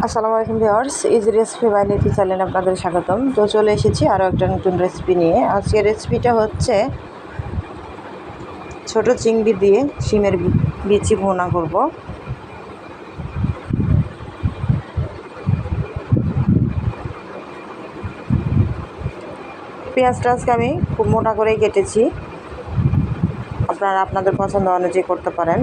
আসসালামু আলাইকুম viewers, easy recipe by নিতি চ্যানেলে আপনাদের স্বাগতম। তো চলে এসেছি আরও একটা নতুন রেসিপি নিয়ে। আজকের রেসিপিটা হচ্ছে ছোট চিংড়ি দিয়ে শিমের বিচি ভুনা করব। পেঁয়াজটা আজকে আমি খুব মোটা করেই কেটেছি, আপনারা আপনাদের পছন্দ অনুযায়ী করতে পারেন।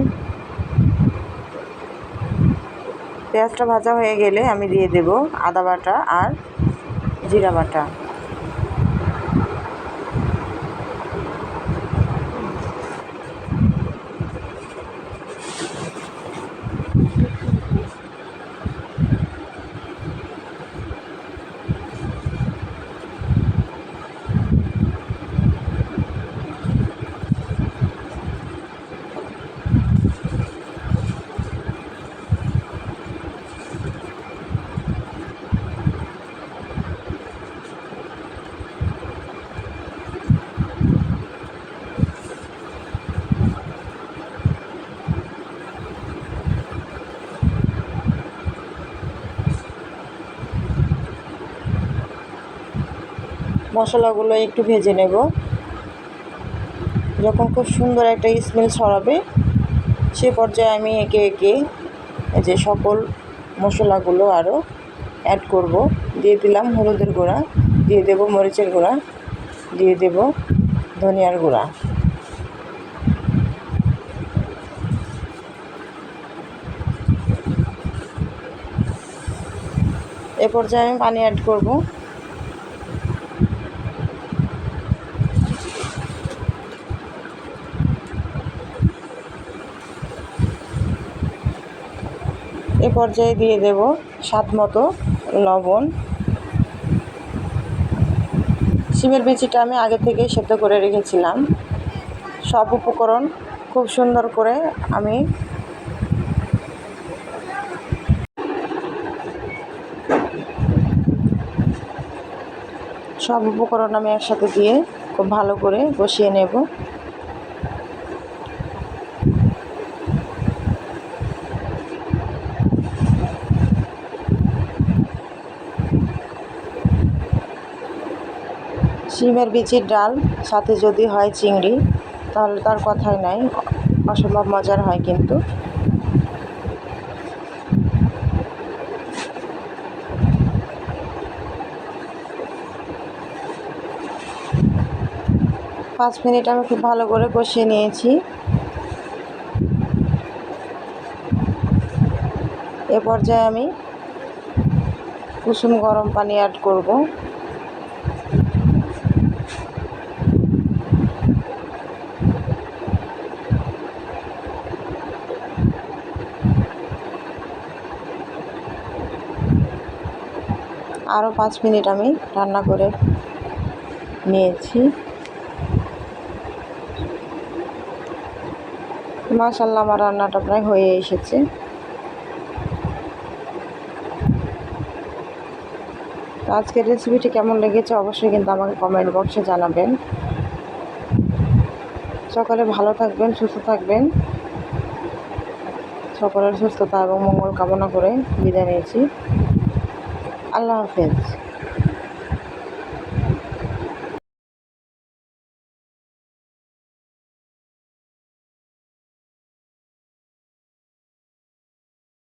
পেঁয়াজটা ভাজা হয়ে গেলে আমি দিয়ে দেব আদা বাটা আর জিরা বাটা। মশলাগুলো একটু ভেজে নেব। যখন খুব সুন্দর একটা স্মেল ছড়াবে সে পর্যায়ে আমি একে একে যে সকল মশলাগুলো আরও অ্যাড করব। দিয়ে দিলাম হলুদের গুঁড়া, দিয়ে দেব মরিচের গুঁড়া, দিয়ে দেব ধনিয়ার গুঁড়া। এ পর্যায়ে আমি পানি অ্যাড করব। এ পর্যায়ে দিয়ে দেব স্বাদ মতো লবণ। শিমের বিচিটা আমি আগে থেকেই সেদ্ধ করে রেখেছিলাম। সব উপকরণ খুব সুন্দর করে আমি একসাথে দিয়ে খুব ভালো করে কষিয়ে নেব। শিমের বিচির ডাল সাথে যদি হয় চিংড়ি তাহলে তার কথাই নাই, অসম্ভব মজার হয়। কিন্তু 5 মিনিট আমি খুব ভালো করে কষিয়ে নিয়েছি। এ পর্যায়ে আমি কুসুম গরম পানি অ্যাড করব। আরও 5 মিনিট আমি রান্না করে নিয়েছি। মাশাআল্লাহ, আমার রান্নাটা প্রায় হয়ে এসেছে। তো আজকের রেসিপিটি কেমন লেগেছে অবশ্যই কিন্তু আমাকে কমেন্ট বক্সে জানাবেন। সকলে ভালো থাকবেন, সুস্থ থাকবেন। সকলের সুস্থতা এবং মঙ্গল কামনা করে বিদায় নিয়েছি। আল্লাহ হাফেজ।